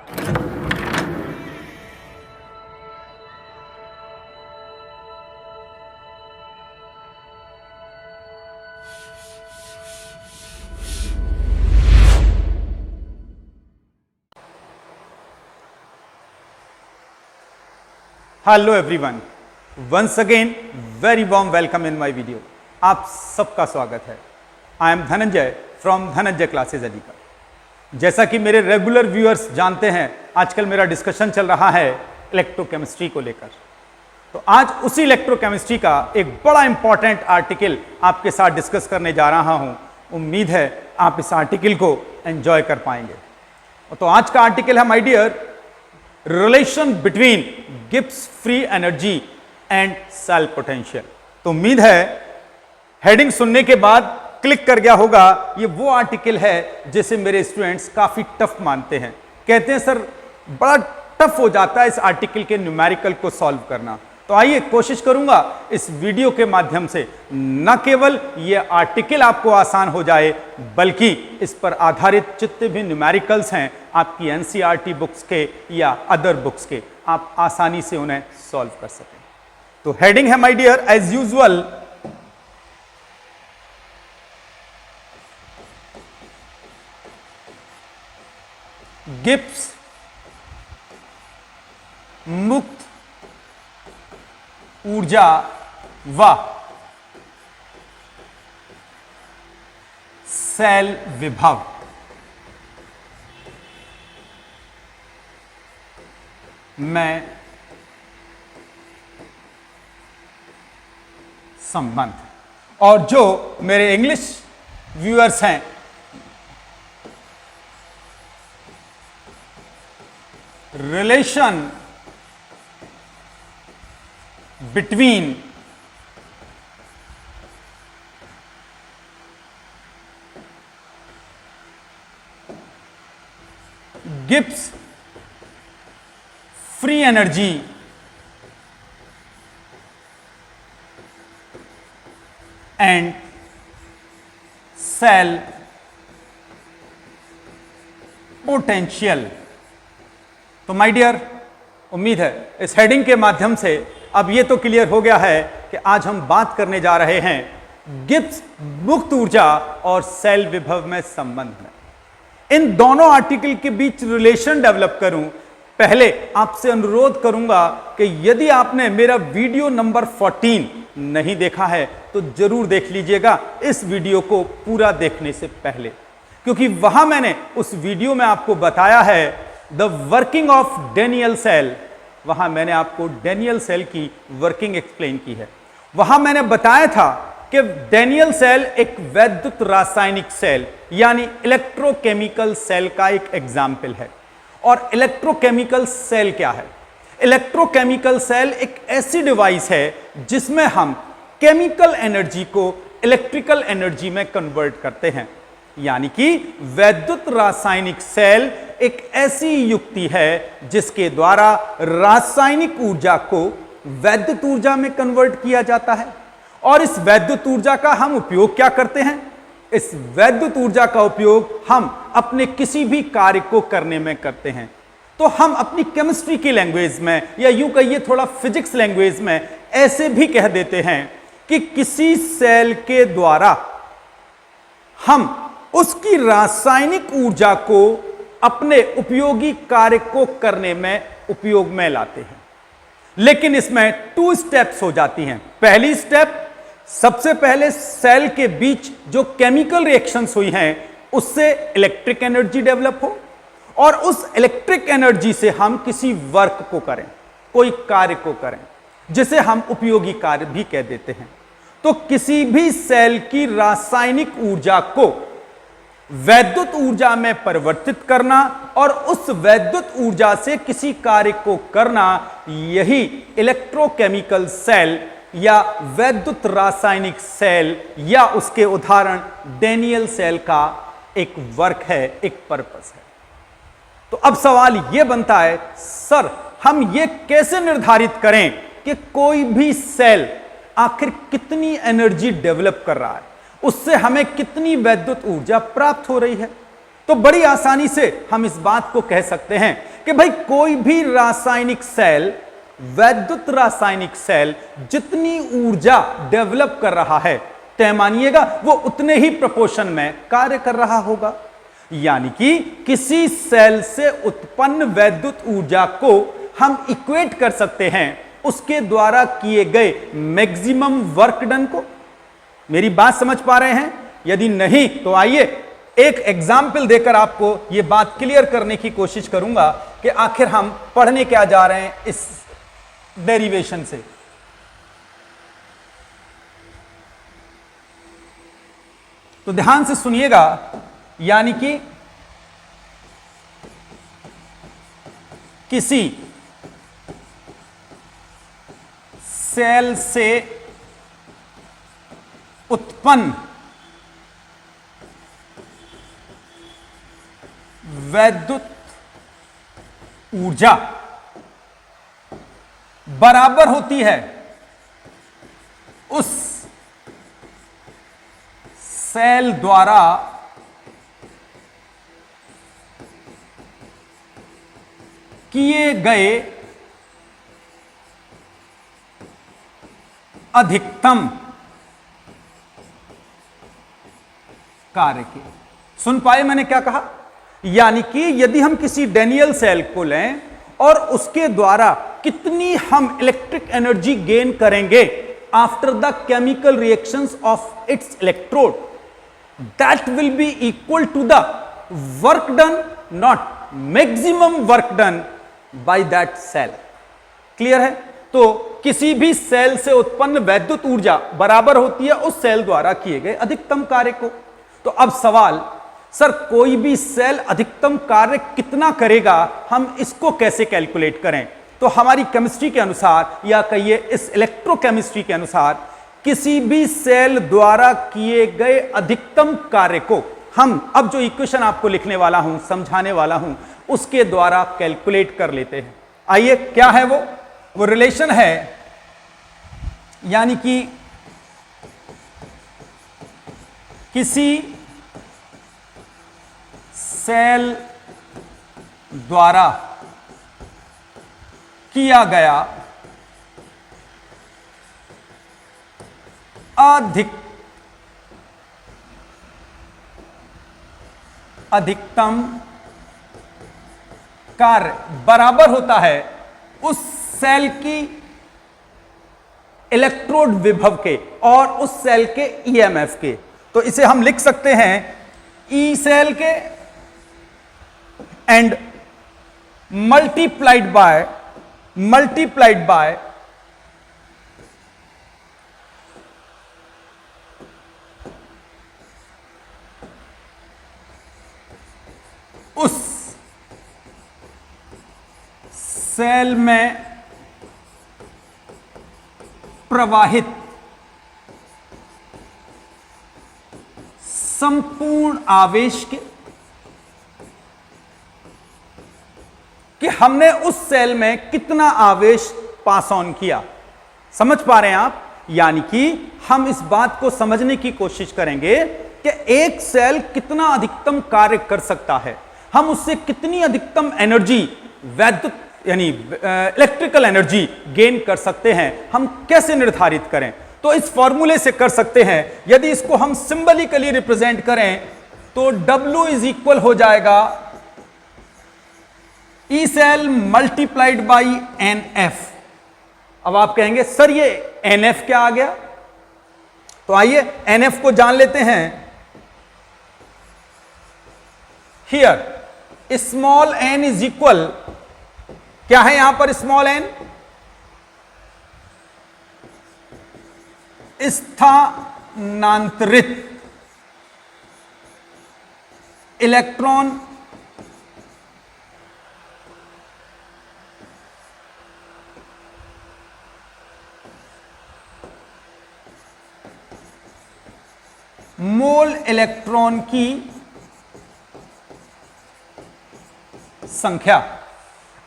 Hello everyone, once again very warm welcome in my video. आप सबका स्वागत है। I am Dhananjay from Dhananjay classes Aligarh. जैसा कि मेरे रेगुलर व्यूअर्स जानते हैं, आजकल मेरा डिस्कशन चल रहा है इलेक्ट्रोकेमिस्ट्री को लेकर। तो आज उसी इलेक्ट्रोकेमिस्ट्री का एक बड़ा इंपॉर्टेंट आर्टिकल आपके साथ डिस्कस करने जा रहा हूं। उम्मीद है आप इस आर्टिकल को एंजॉय कर पाएंगे। तो आज का आर्टिकल है my dear, relation between Gibbs free energy and cell potential. तो उम्मीद है हेडिंग सुनने के बाद क्लिक कर गया होगा। ये वो आर्टिकल है जिसे मेरे स्टूडेंट्स काफी टफ मानते हैं, कहते हैं सर बड़ा टफ हो जाता है इस आर्टिकल के न्यूमेरिकल को सॉल्व करना। तो आइए कोशिश करूंगा इस वीडियो के माध्यम से न केवल ये आर्टिकल आपको आसान हो जाए, बल्कि इस पर आधारित जितने भी न्यूमेरिकल्स हैं आपकी एनसीईआरटी बुक्स के या अदर बुक्स के, आप आसानी से उन्हें सॉल्व कर सकें। तो हेडिंग है my dear as usual, Gibbs मुक्त ऊर्जा व सेल विभव में संबंध। और जो मेरे इंग्लिश व्यूअर्स हैं, relation between Gibbs free energy and cell potential। तो माय डियर, उम्मीद है इस हेडिंग के माध्यम से अब ये तो क्लियर हो गया है कि आज हम बात करने जा रहे हैं गिब्स मुक्त ऊर्जा और सेल विभव में संबंध में। इन दोनों आर्टिकल के बीच रिलेशन डेवलप करूं, पहले आपसे अनुरोध करूंगा कि यदि आपने मेरा वीडियो नंबर 14 नहीं देखा है तो जरूर देख लीजिएगा इस वीडियो को पूरा देखने से पहले, क्योंकि वहां मैंने उस वीडियो में आपको बताया है the working of Daniell cell. वहां मैंने आपको डेनियल सेल की वर्किंग एक्सप्लेन की है। वहां मैंने बताया था कि डेनियल सेल एक वैद्युत रासायनिक सेल यानी इलेक्ट्रोकेमिकल सेल का एक एग्जाम्पल है। और इलेक्ट्रोकेमिकल सेल क्या है? इलेक्ट्रोकेमिकल सेल एक ऐसी डिवाइस है जिसमें हम केमिकल एनर्जी को इलेक्ट्रिकल एनर्जी में कन्वर्ट करते हैं। यानी कि वैद्युत रासायनिक सेल एक ऐसी युक्ति है जिसके द्वारा रासायनिक ऊर्जा को वैद्युत ऊर्जा में कन्वर्ट किया जाता है। और इस वैद्युत ऊर्जा का हम उपयोग क्या करते हैं? इस वैद्युत ऊर्जा का उपयोग हम अपने किसी भी कार्य को करने में करते हैं। तो हम अपनी केमिस्ट्री की लैंग्वेज में या यूं कहिए थोड़ा फिजिक्स लैंग्वेज में ऐसे भी कह देते हैं कि किसी सेल के द्वारा हम उसकी रासायनिक ऊर्जा को अपने उपयोगी कार्य को करने में उपयोग में लाते हैं। लेकिन इसमें 2 स्टेप्स हो जाती हैं। पहली स्टेप, सबसे पहले सेल के बीच जो केमिकल रिएक्शंस हुई हैं उससे इलेक्ट्रिक एनर्जी डेवलप हो और उस इलेक्ट्रिक एनर्जी से हम किसी वर्क को करें, कोई कार्य को करें, जिसे हम उपयोगी कार्य भी कह देते हैं। तो किसी भी सेल की रासायनिक ऊर्जा को वैद्युत ऊर्जा में परिवर्तित करना और उस वैद्युत ऊर्जा से किसी कार्य को करना, यही इलेक्ट्रोकेमिकल सेल या वैद्युत रासायनिक सेल या उसके उदाहरण डेनियल सेल का एक वर्क है, एक पर्पस है। तो अब सवाल यह बनता है, सर हम ये कैसे निर्धारित करें कि कोई भी सेल आखिर कितनी एनर्जी डेवलप कर रहा है, उससे हमें कितनी वैद्युत ऊर्जा प्राप्त हो रही है? तो बड़ी आसानी से हम इस बात को कह सकते हैं कि भाई कोई भी रासायनिक सेल, वैद्युत रासायनिक सेल जितनी ऊर्जा डेवलप कर रहा है, तय मानिएगा वो उतने ही प्रोपोर्शन में कार्य कर रहा होगा। यानी कि किसी सेल से उत्पन्न वैद्युत ऊर्जा को हम इक्वेट कर सकते हैं उसके द्वारा किए गए मैक्सिमम वर्क डन को। मेरी बात समझ पा रहे हैं? यदि नहीं तो आइए एक एग्जाम्पल देकर आपको यह बात क्लियर करने की कोशिश करूंगा कि आखिर हम पढ़ने क्या जा रहे हैं इस डेरिवेशन से। तो ध्यान से सुनिएगा, यानी कि किसी सेल से उत्पन्न वैद्युत ऊर्जा बराबर होती है उस सेल द्वारा किए गए अधिकतम कार्य के। सुन पाए मैंने क्या कहा? यानी कि यदि हम किसी डेनियल सेल को लें और उसके द्वारा कितनी हम इलेक्ट्रिक एनर्जी गेन करेंगे after the chemical reactions of its electrode, that will be equal to the work done, not maximum work done by that cell. Clear है? तो किसी भी सेल से उत्पन्न वैद्युत ऊर्जा बराबर होती है उस सेल द्वारा किए गए अधिकतम कार्य को। तो अब सवाल, सर कोई भी सेल अधिकतम कार्य कितना करेगा, हम इसको कैसे कैलकुलेट करें? तो हमारी केमिस्ट्री के अनुसार, या कहिए इस इलेक्ट्रोकेमिस्ट्री के अनुसार, किसी भी सेल द्वारा किए गए अधिकतम कार्य को हम अब जो इक्वेशन आपको लिखने वाला हूं, समझाने वाला हूं, उसके द्वारा कैलकुलेट कर लेते हैं। आइए, क्या है वो रिलेशन है, यानी कि किसी सेल द्वारा किया गया अधिकतम कार्य बराबर होता है उस सेल की इलेक्ट्रोड विभव के और उस सेल के ईएमएफ के। तो इसे हम लिख सकते हैं ई सेल के एंड मल्टीप्लाइड बाय उस सेल में प्रवाहित संपूर्ण आवेश के, कि हमने उस सेल में कितना आवेश पास ऑन किया। समझ पा रहे हैं आप? यानी कि हम इस बात को समझने की कोशिश करेंगे कि एक सेल कितना अधिकतम कार्य कर सकता है, हम उससे कितनी अधिकतम एनर्जी, वैद्युत यानी इलेक्ट्रिकल एनर्जी गेन कर सकते हैं, हम कैसे निर्धारित करें? तो इस फॉर्मूले से कर सकते हैं। यदि इसको हम सिंबलिकली रिप्रेजेंट करें तो W इज इक्वल हो जाएगा E cell multiplied by NF। अब आप कहेंगे सर ये NF क्या आ गया? तो आइए NF को जान लेते हैं। Here small n is equal, क्या है यहां पर स्मॉल n? स्थानांतरित इलेक्ट्रॉन मोल इलेक्ट्रॉन की संख्या।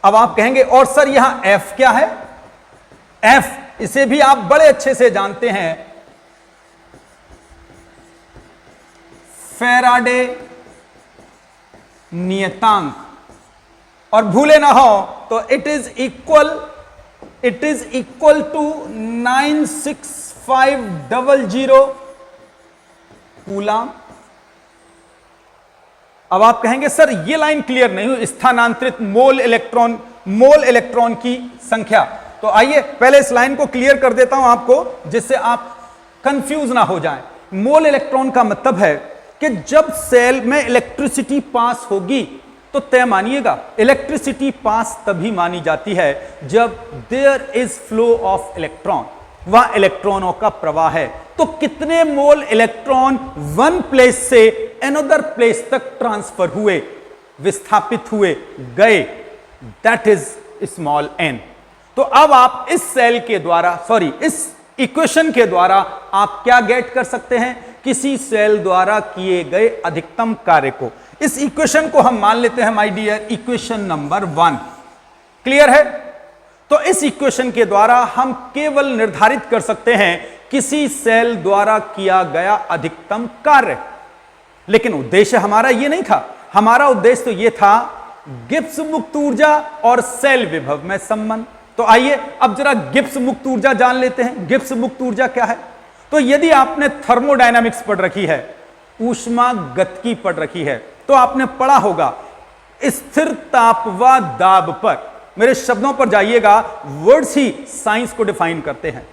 अब आप कहेंगे और सर यहां F क्या है? F, इसे भी आप बड़े अच्छे से जानते हैं, फैराडे नियतांक और भूले ना हो तो it is equal to 96500 coulomb. अब आप कहेंगे सर ये लाइन क्लियर नहीं हुई, स्थानांतरित मोल इलेक्ट्रॉन की संख्या। तो आइए पहले इस लाइन को क्लियर कर देता हूं आपको, जिससे आप कंफ्यूज ना हो जाएं। मोल इलेक्ट्रॉन का मतलब है कि जब सेल में इलेक्ट्रिसिटी पास होगी तो तय मानिएगा इलेक्ट्रिसिटी पास तभी मानी जाती है जब there is flow of electron, वह इलेक्ट्रॉनों का प्रवाह है। तो कितने मोल इलेक्ट्रॉन वन प्लेस से अनदर प्लेस तक ट्रांसफर हुए, विस्थापित हुए, गए, दैट इज स्मॉल n। तो अब आप इस सेल के द्वारा इस इक्वेशन के द्वारा आप क्या गेट कर सकते हैं, किसी सेल द्वारा किए गए अधिकतम कार्य को। इस इक्वेशन को हम मान लेते हैं माय डियर इक्वेशन नंबर 1। क्लियर है? तो इस इक्वेशन के द्वारा हम केवल निर्धारित कर सकते हैं किसी सेल द्वारा किया गया अधिकतम कार्य। लेकिन उद्देश्य हमारा यह नहीं था, हमारा उद्देश्य तो यह था गिब्स मुक्त ऊर्जा और सेल विभव में संबंध। तो आइए अब जरा गिब्स मुक्त ऊर्जा जान लेते हैं। गिब्स मुक्त ऊर्जा क्या है? तो यदि आपने थर्मोडायनामिक्स पढ़ रखी है, ऊष्मागतिकी पढ़ रखी है, तो आपने पढ़ा होगा स्थिर ताप व दाब पर। मेरे शब्दों पर जाइएगा, वर्ड्स ही साइंस को डिफाइन करते हैं।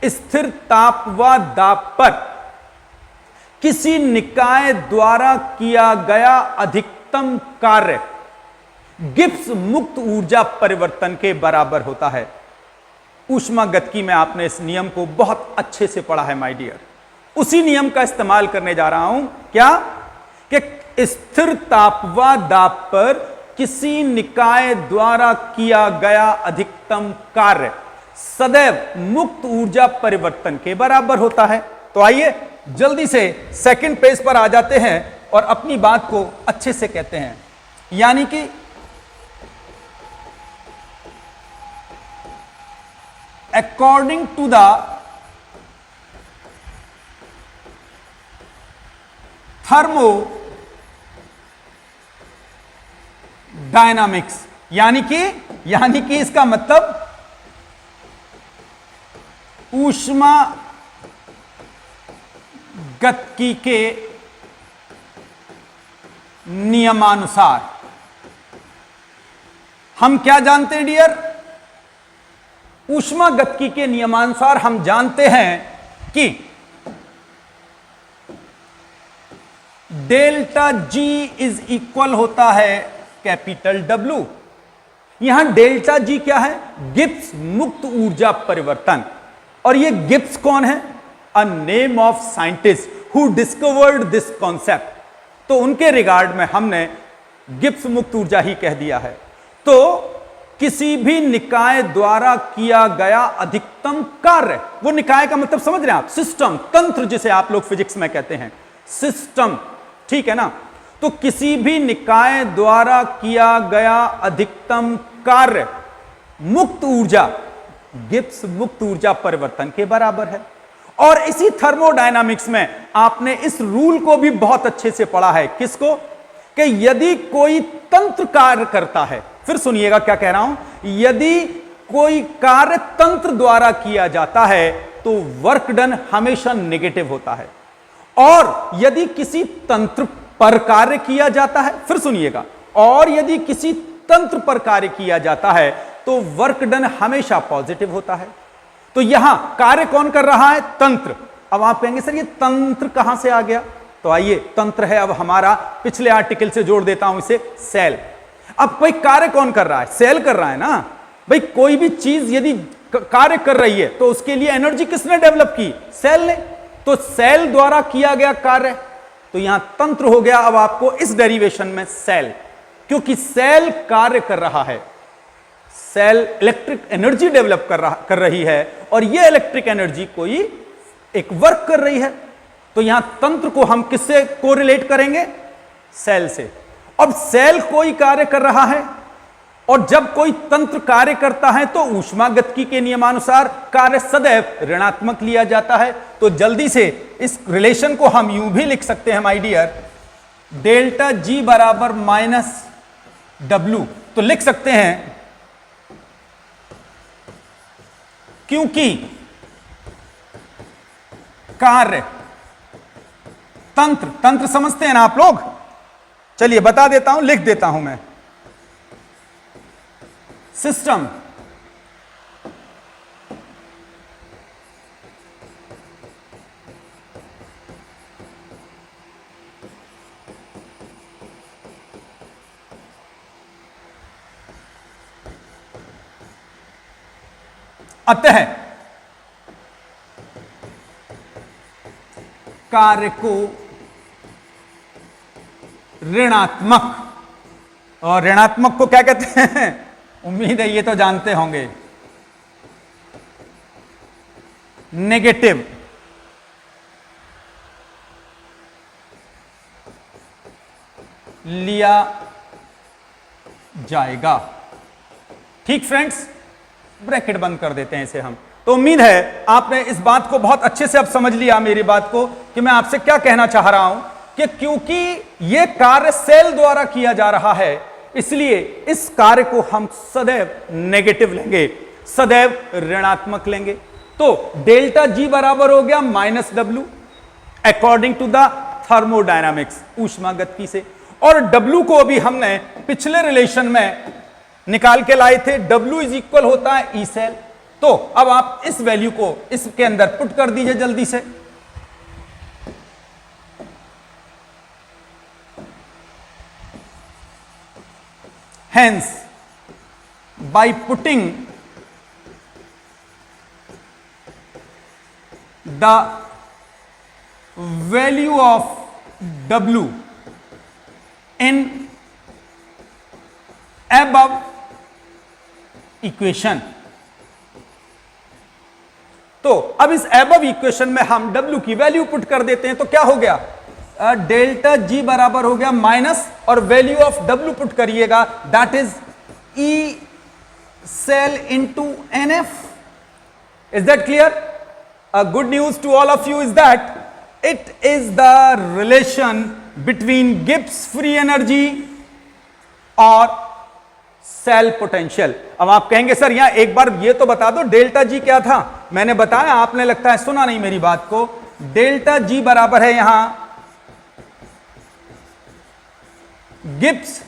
स्थिर ताप व दाब पर किसी निकाय द्वारा किया गया अधिकतम कार्य गिब्स मुक्त ऊर्जा परिवर्तन के बराबर होता है। ऊष्मागतिकी में आपने इस नियम को बहुत अच्छे से पढ़ा है माय डियर। उसी नियम का इस्तेमाल करने जा रहा हूं, क्या कि स्थिर ताप व दाब पर किसी निकाय द्वारा किया गया अधिकतम कार्य सदैव मुक्त ऊर्जा परिवर्तन के बराबर होता है। तो आइए जल्दी से सेकंड पेज पर आ जाते हैं और अपनी बात को अच्छे से कहते हैं। यानी कि according to the thermodynamics, यानी कि इसका मतलब ऊष्मा गतिकी के नियमानुसार हम क्या जानते हैं डियर? ऊष्मागतिकी के नियमानुसार हम जानते हैं कि डेल्टा जी इज इक्वल होता है कैपिटल डब्ल्यू। यहां डेल्टा जी क्या है? गिब्स मुक्त ऊर्जा परिवर्तन। और ये गिब्स कौन है? A name of scientist who discovered this concept. तो उनके रिगार्ड में हमने गिब्स मुक्त ऊर्जा ही कह दिया है। तो किसी भी निकाय द्वारा किया गया अधिकतम कार्य, वो निकाय का मतलब समझ रहे हैं आप? सिस्टम, तंत्र जिसे आप लोग फिजिक्स में कहते हैं, सिस्टम, ठीक है ना? तो किसी भी निकाय द्वारा किया गया अधिकतम कार्य मुक्त ऊर्जा गिब्स मुक्त ऊर्जा परिवर्तन के बराबर है। और इसी थर्मोडायनामिक्स में आपने इस रूल को भी बहुत अच्छे से पढ़ा है। किसको? कि यदि कोई तंत्र कार्य करता है, फिर सुनिएगा क्या कह रहा हूं, यदि कोई कार्य तंत्र द्वारा किया जाता है तो वर्क डन हमेशा नेगेटिव होता है। और यदि किसी तंत्र पर कार्य किया जाता है, फिर सुनिएगा, और यदि किसी तंत्र पर कार्य किया जाता है तो वर्क डन हमेशा पॉजिटिव होता है। तो यहां कार्य कौन कर रहा है? तंत्र। अब आप कहेंगे सर ये तंत्र कहां से आ गया? तो आइए, तंत्र है अब हमारा, पिछले आर्टिकल से जोड़ देता हूं इसे, सेल। अब कोई कार्य कौन कर रहा है? सेल कर रहा है ना भाई। कोई भी चीज यदि कार्य कर रही है तो उसके लिए एनर्जी किसने डेवलप की? सेल ने। तो सेल द्वारा किया गया कार्य, तो यहां तंत्र हो गया। अब आपको इस डेरिवेशन में सेल, क्योंकि सेल कार्य कर रहा है, सेल इलेक्ट्रिक एनर्जी डेवलप कर रही है, और यह इलेक्ट्रिक एनर्जी कोई एक वर्क कर रही है। तो यहां तंत्र को हम किससे कोरिलेट करेंगे? सेल से। अब सेल कोई कार्य कर रहा है, और जब कोई तंत्र कार्य करता है तो ऊष्मागतिकी के नियमानुसार कार्य सदैव ऋणात्मक लिया जाता है। तो जल्दी से इस रिलेशन को हम यूं भी लिख सकते हैं माय डियर, डेल्टा जी बराबर माइनस डब्ल्यू। तो तो लिख सकते हैं क्योंकि कार्य तंत्र समझते हैं ना आप लोग? चलिए बता देता हूं, लिख देता हूं मैं। सिस्टम अतः कार्य को ऋणात्मक, और ऋणात्मक को क्या कहते हैं? उम्मीद है ये तो जानते होंगे, नेगेटिव लिया जाएगा। ठीक फ्रेंड्स, ब्रैकेट बंद कर देते हैं इसे हम। तो उम्मीद है आपने इस बात को बहुत अच्छे से अब समझ लिया मेरी बात को, कि मैं आपसे क्या कहना चाह रहा हूं, कि क्योंकि यह कार्य सेल द्वारा किया जा रहा है, इसलिए इस कार्य को हम सदैव नेगेटिव लेंगे, सदैव ऋणात्मक लेंगे। तो डेल्टा जी बराबर हो गया -W according to the thermodynamics, ऊष्मागतिकी से। और W को अभी हमने पिछले रिलेशन में निकाल के लाए थे, W इज इक्वल होता है E सेल। तो अब आप इस वैल्यू को इसके अंदर पुट कर दीजिए जल्दी से। Hence, by putting the value of W in above equation, तो अब इस above equation में हम W की वैल्यू पुट कर देते हैं, तो क्या हो गया? डेल्टा जी बराबर हो गया माइनस और वैल्यू ऑफ W पुट करिएगा, that is E cell into NF। Is that clear? Good news to all of you is that it is the relation between Gibbs free energy और cell potential. अब आप कहेंगे sir यहां एक बार ये तो बता दो डेल्टा जी क्या था? मैंने बताया, आपने लगता है सुना नहीं मेरी बात को। डेल्टा जी बराबर है यहां गिब्स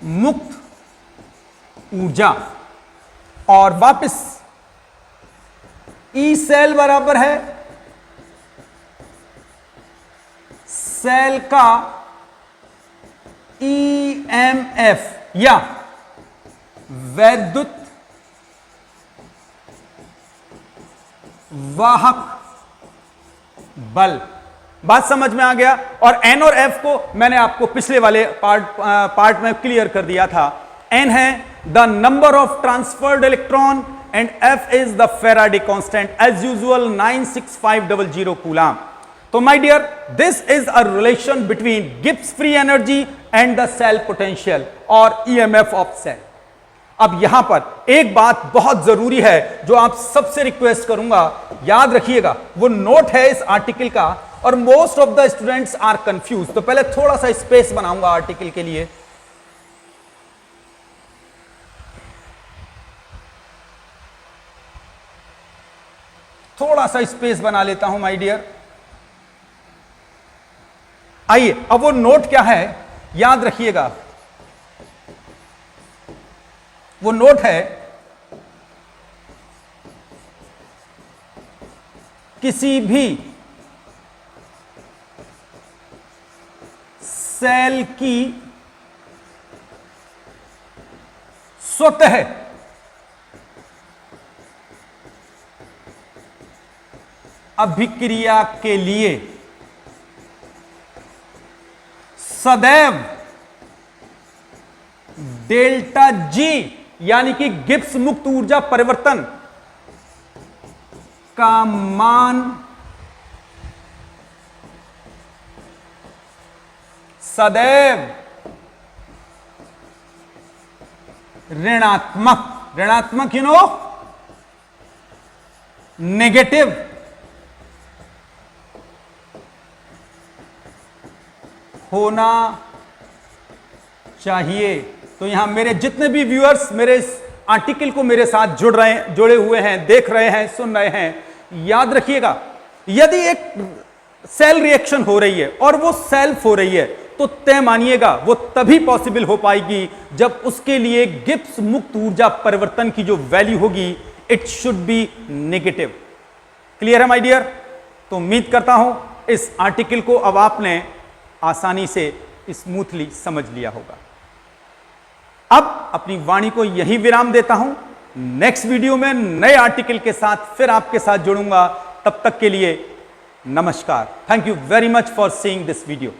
मुक्त ऊर्जा, और वापस ई सेल बराबर है सेल का EMF या वैद्युत वाहक बल। बात समझ में आ गया? और N और F को मैंने आपको पिछले वाले पार्ट में क्लियर कर दिया था। N है the number of transferred electron and F is the Faraday constant, as usual 96500 coulomb. तो my dear, this is a relation between Gibbs free energy and the cell potential और EMF of cell. अब यहां पर एक बात बहुत जरूरी है जो आप सबसे रिक्वेस्ट करूंगा, याद रखिएगा, वो नोट है इस आर्टिकल का और most of the students are confuse. तो पहले थोड़ा सा स्पेस बनाऊंगा आर्टिकल के लिए। थोड़ा सा स्पेस बना लेता हूं माय डियर। आइए, अब वो नोट क्या है याद रखिएगा। वो नोट है किसी भी सेल की स्वतः अभिक्रिया के लिए सदैव डेल्टा जी यानी कि गिब्स मुक्त ऊर्जा परिवर्तन का मान सदैव ऋणात्मक नेगेटिव होना चाहिए। तो यहां मेरे जितने भी व्यूअर्स मेरे इस आर्टिकल को मेरे साथ जुड़े हुए हैं, देख रहे हैं, सुन रहे हैं, याद रखिएगा, यदि एक सेल रिएक्शन हो रही है और वो सेल्फ हो रही है तो तय मानिएगा वो तभी पॉसिबल हो पाएगी जब उसके लिए गिब्स मुक्त ऊर्जा परिवर्तन की जो वैल्यू होगी it should be negative. Clear है माय डियर? तो उम्मीद करता हूं इस आर्टिकल को अब आपने आसानी से स्मूथली समझ लिया होगा। अब अपनी वाणी को यही विराम देता हूं। नेक्स्ट वीडियो में नए आर्टिकल के साथ फिर आपके साथ जुड़ूंगा। तब तक के लिए नमस्कार। Thank you very much for seeing this video.